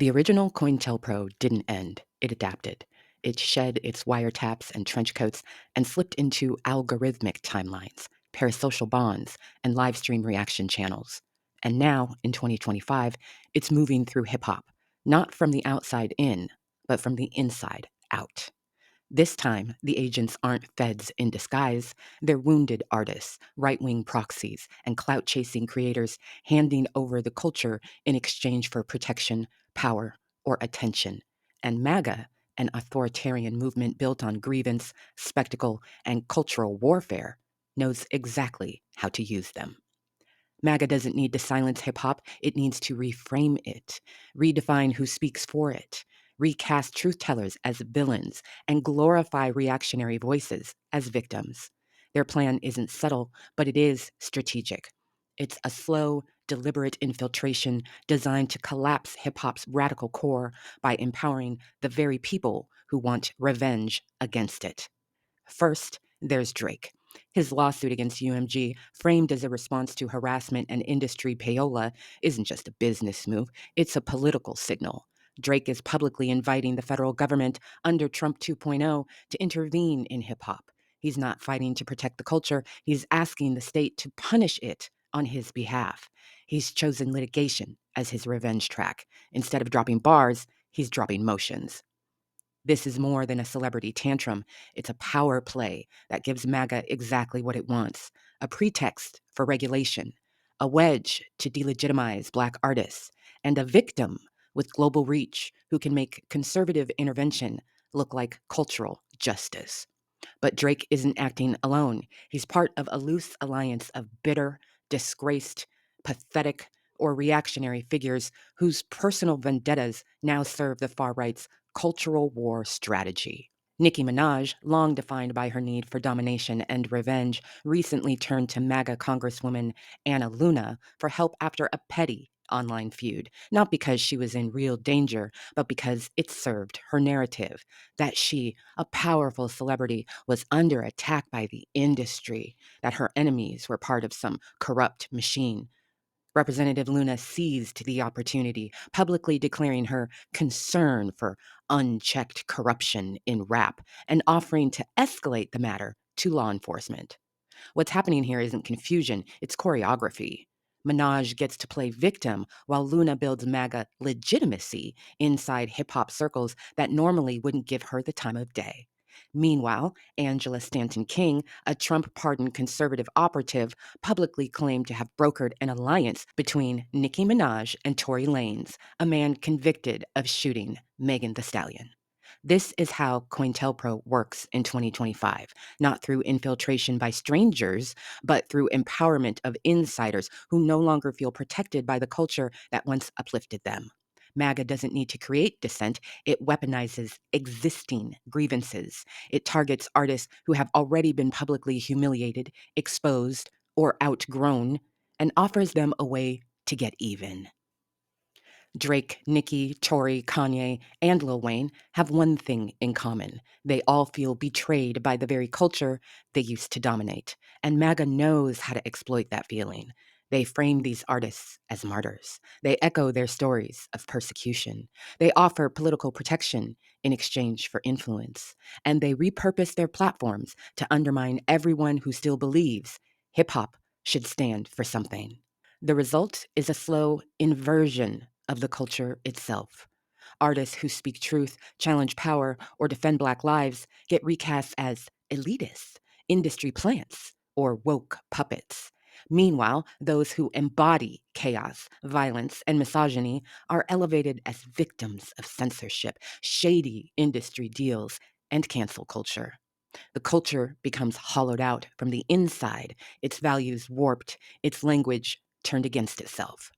The original COINTELPRO didn't end, it adapted. It shed its wiretaps and trench coats and slipped into algorithmic timelines, parasocial bonds, and live stream reaction channels. And now, in 2025, it's moving through hip hop, not from the outside in, but from the inside out. This time, the agents aren't feds in disguise. They're wounded artists, right wing proxies, and clout chasing creators handing over the culture in exchange for protection, power, or attention. And MAGA, an authoritarian movement built on grievance, spectacle, and cultural warfare, knows exactly how to use them. MAGA doesn't need to silence hip hop, it needs to reframe it, redefine who speaks for it, recast truth tellers as villains, and glorify reactionary voices as victims. Their plan isn't subtle, but it is strategic. It's a slow, deliberate infiltration designed to collapse hip hop's radical core by empowering the very people who want revenge against it. First, there's Drake. His lawsuit against UMG, framed as a response to harassment and industry payola, isn't just a business move, it's a political signal. Drake is publicly inviting the federal government under Trump 2.0 to intervene in hip hop. He's not fighting to protect the culture, he's asking the state to punish it on his behalf. He's chosen litigation as his revenge track. Instead of dropping bars, he's dropping motions. This is more than a celebrity tantrum. It's a power play that gives MAGA exactly what it wants: a pretext for regulation, a wedge to delegitimize Black artists, and a victim with global reach who can make conservative intervention look like cultural justice. But Drake isn't acting alone. He's part of a loose alliance of bitter, disgraced, pathetic, or reactionary figures whose personal vendettas now serve the far right's cultural war strategy. Nicki Minaj, long defined by her need for domination and revenge, recently turned to MAGA Congresswoman Anna Luna for help after a petty online feud, not because she was in real danger, but because it served her narrative that she, a powerful celebrity, was under attack by the industry, that her enemies were part of some corrupt machine. Representative Luna seized the opportunity, publicly declaring her concern for unchecked corruption in rap and offering to escalate the matter to law enforcement. What's happening here isn't confusion, it's choreography. Minaj gets to play victim while Luna builds MAGA legitimacy inside hip hop circles that normally wouldn't give her the time of day. Meanwhile, Angela Stanton King, a Trump pardoned conservative operative, publicly claimed to have brokered an alliance between Nicki Minaj and Tory Lanez, a man convicted of shooting Megan Thee Stallion. This is how COINTELPRO works in 2025, not through infiltration by strangers, but through empowerment of insiders who no longer feel protected by the culture that once uplifted them. MAGA doesn't need to create dissent, it weaponizes existing grievances. It targets artists who have already been publicly humiliated, exposed, or outgrown, and offers them a way to get even. Drake, Nicki, Tory, Kanye, and Lil Wayne have one thing in common. They all feel betrayed by the very culture they used to dominate. And MAGA knows how to exploit that feeling. They frame these artists as martyrs. They echo their stories of persecution. They offer political protection in exchange for influence. And they repurpose their platforms to undermine everyone who still believes hip hop should stand for something. The result is a slow inversion of the culture itself. Artists who speak truth, challenge power, or defend Black lives get recast as elitists, industry plants, or woke puppets. Meanwhile, those who embody chaos, violence, and misogyny are elevated as victims of censorship, shady industry deals, and cancel culture. The culture becomes hollowed out from the inside, its values warped, its language turned against itself.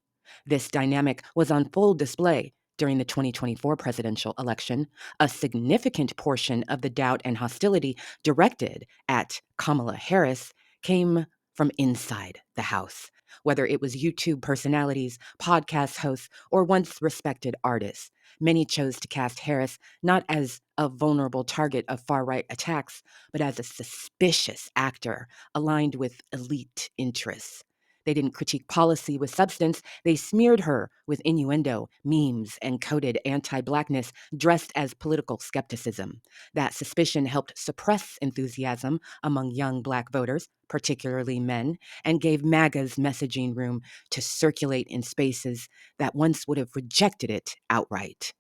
This dynamic was on full display during the 2024 presidential election. A significant portion of the doubt and hostility directed at Kamala Harris came from inside the House. Whether it was YouTube personalities, podcast hosts, or once respected artists, many chose to cast Harris not as a vulnerable target of far right attacks, but as a suspicious actor aligned with elite interests. They didn't critique policy with substance. They smeared her with innuendo, memes, and coded anti Blackness dressed as political skepticism. That suspicion helped suppress enthusiasm among young Black voters, particularly men, and gave MAGA's messaging room to circulate in spaces that once would have rejected it outright.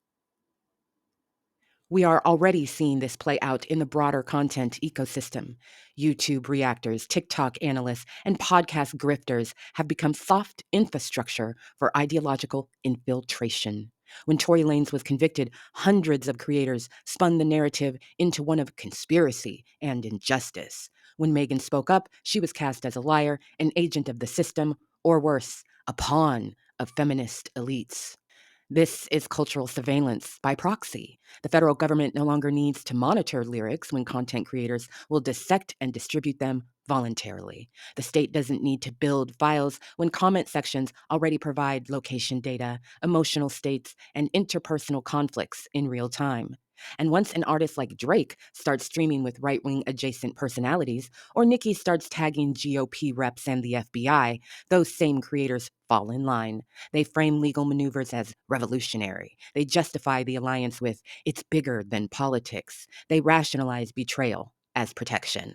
We are already seeing this play out in the broader content ecosystem. YouTube reactors, TikTok analysts, and podcast grifters have become soft infrastructure for ideological infiltration. When Tory Lanez was convicted, hundreds of creators spun the narrative into one of conspiracy and injustice. When Megan spoke up, she was cast as a liar, an agent of the system, or worse, a pawn of feminist elites. This is cultural surveillance by proxy. The federal government no longer needs to monitor lyrics when content creators will dissect and distribute them voluntarily. The state doesn't need to build files when comment sections already provide location data, emotional states, and interpersonal conflicts in real time. And once an artist like Drake starts streaming with right wing adjacent personalities, or Nicki starts tagging GOP reps and the FBI, those same creators fall in line. They frame legal maneuvers as revolutionary. They justify the alliance with it's bigger than politics. They rationalize betrayal as protection.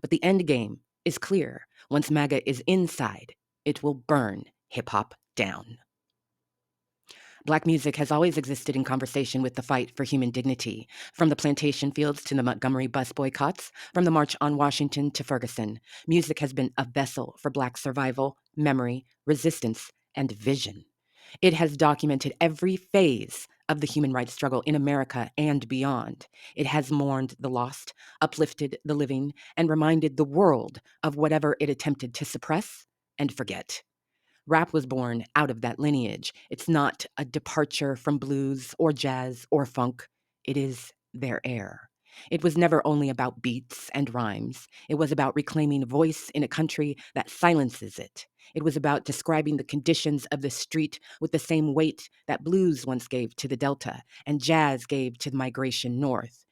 But the end game is clear. Once MAGA is inside, it will burn hip hop down. Black music has always existed in conversation with the fight for human dignity, from the plantation fields to the Montgomery bus boycotts, from the March on Washington to Ferguson. Music has been a vessel for Black survival, memory, resistance, and vision. It has documented every phase of the human rights struggle in America and beyond. It has mourned the lost, uplifted the living, and reminded the world of whatever it attempted to suppress and forget. Rap was born out of that lineage. It's not a departure from blues or jazz or funk. It is their air. It was never only about beats and rhymes. It was about reclaiming voice in a country that silences it. It was about describing the conditions of the street with the same weight that blues once gave to the Delta and jazz gave to the migration north.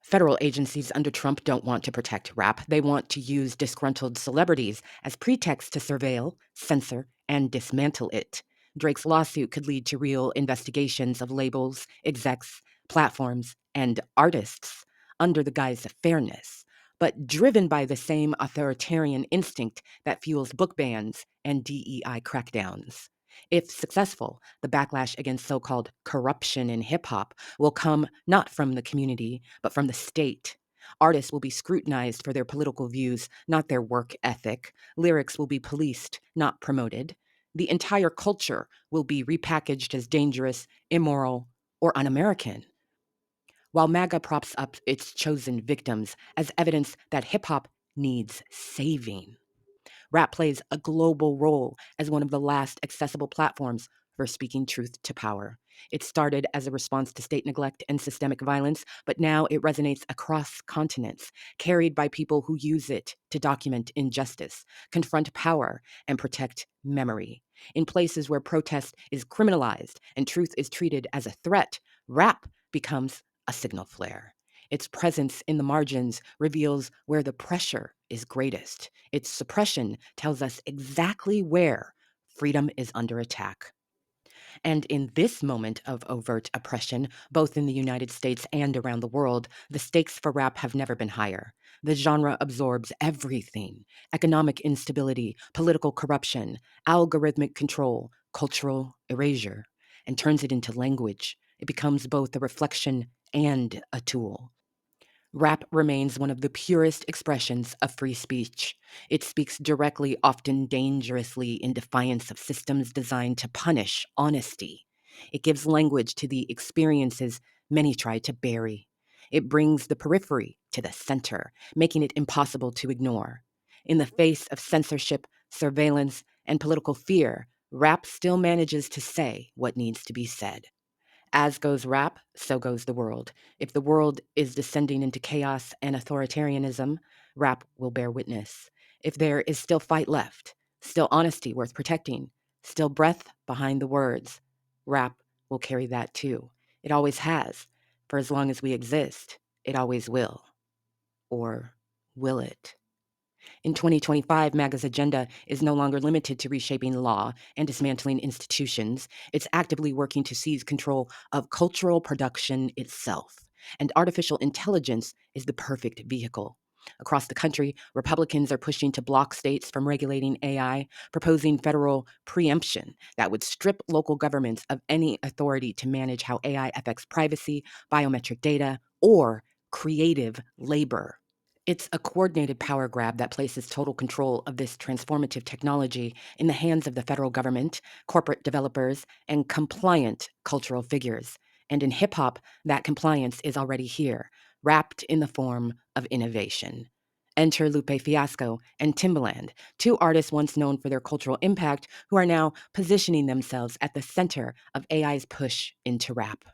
Federal agencies under Trump don't want to protect rap. They want to use disgruntled celebrities as pretext to surveil, censor, and dismantle it. Drake's lawsuit could lead to real investigations of labels, execs, platforms, and artists under the guise of fairness, but driven by the same authoritarian instinct that fuels book bans and DEI crackdowns. If successful, the backlash against so called corruption in hip hop will come not from the community, but from the state. Artists will be scrutinized for their political views, not their work ethic. Lyrics will be policed, not promoted. The entire culture will be repackaged as dangerous, immoral, or un American. While MAGA props up its chosen victims as evidence that hip hop needs saving, rap plays a global role as one of the last accessible platforms for speaking truth to power. It started as a response to state neglect and systemic violence, but now it resonates across continents, carried by people who use it to document injustice, confront power, and protect memory. In places where protest is criminalized and truth is treated as a threat, rap becomes a signal flare. Its presence in the margins reveals where the pressure is greatest. Its suppression tells us exactly where freedom is under attack. And in this moment of overt oppression, both in the United States and around the world, the stakes for rap have never been higher. The genre absorbs everything: economic instability, political corruption, algorithmic control, cultural erasure, and turns it into language. It becomes both a reflection and a tool. Rap remains one of the purest expressions of free speech. It speaks directly, often dangerously, in defiance of systems designed to punish honesty. It gives language to the experiences many try to bury. It brings the periphery to the center, making it impossible to ignore. In the face of censorship, surveillance, and political fear, rap still manages to say what needs to be said. As goes rap, so goes the world. If the world is descending into chaos and authoritarianism, rap will bear witness. If there is still fight left, still honesty worth protecting, still breath behind the words, rap will carry that too. It always has. For as long as we exist, it always will. Or will it? In 2025, MAGA's agenda is no longer limited to reshaping law and dismantling institutions. It's actively working to seize control of cultural production itself. And artificial intelligence is the perfect vehicle. Across the country, Republicans are pushing to block states from regulating AI, proposing federal preemption that would strip local governments of any authority to manage how AI affects privacy, biometric data, or creative labor. It's a coordinated power grab that places total control of this transformative technology in the hands of the federal government, corporate developers, and compliant cultural figures. And in hip hop, that compliance is already here, wrapped in the form of innovation. Enter Lupe Fiasco and Timbaland, two artists once known for their cultural impact who are now positioning themselves at the center of AI's push into rap.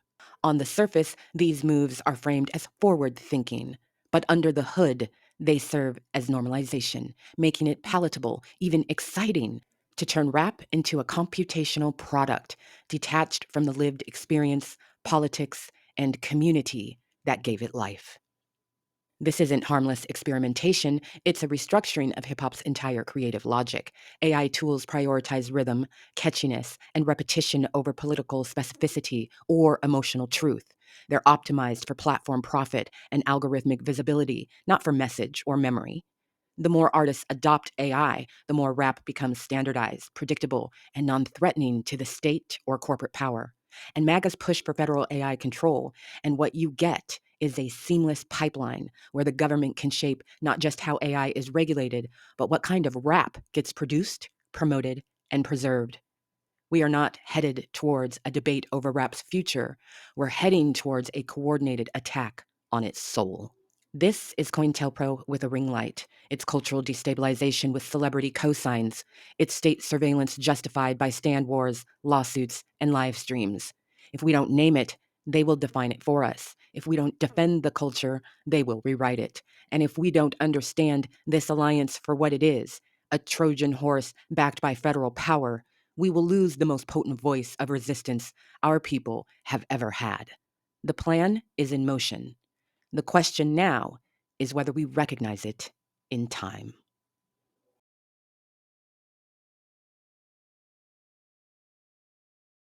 On the surface, these moves are framed as forward thinking, but under the hood, they serve as normalization, making it palatable, even exciting, to turn rap into a computational product detached from the lived experience, politics, and community that gave it life. This isn't harmless experimentation, it's a restructuring of hip hop's entire creative logic. AI tools prioritize rhythm, catchiness, and repetition over political specificity or emotional truth. They're optimized for platform profit and algorithmic visibility, not for message or memory. The more artists adopt AI, the more rap becomes standardized, predictable, and non threatening to the state or corporate power. And MAGA's push for federal AI control, and what you get is a seamless pipeline where the government can shape not just how AI is regulated, but what kind of rap gets produced, promoted, and preserved. We are not headed towards a debate over rap's future. We're heading towards a coordinated attack on its soul. This is COINTELPRO with a ring light, its cultural destabilization with celebrity cosigns, its state surveillance justified by stand wars, lawsuits, and live streams. If we don't name it, they will define it for us. If we don't defend the culture, they will rewrite it. And if we don't understand this alliance for what it is, a Trojan horse backed by federal power, we will lose the most potent voice of resistance our people have ever had. The plan is in motion. The question now is whether we recognize it in time.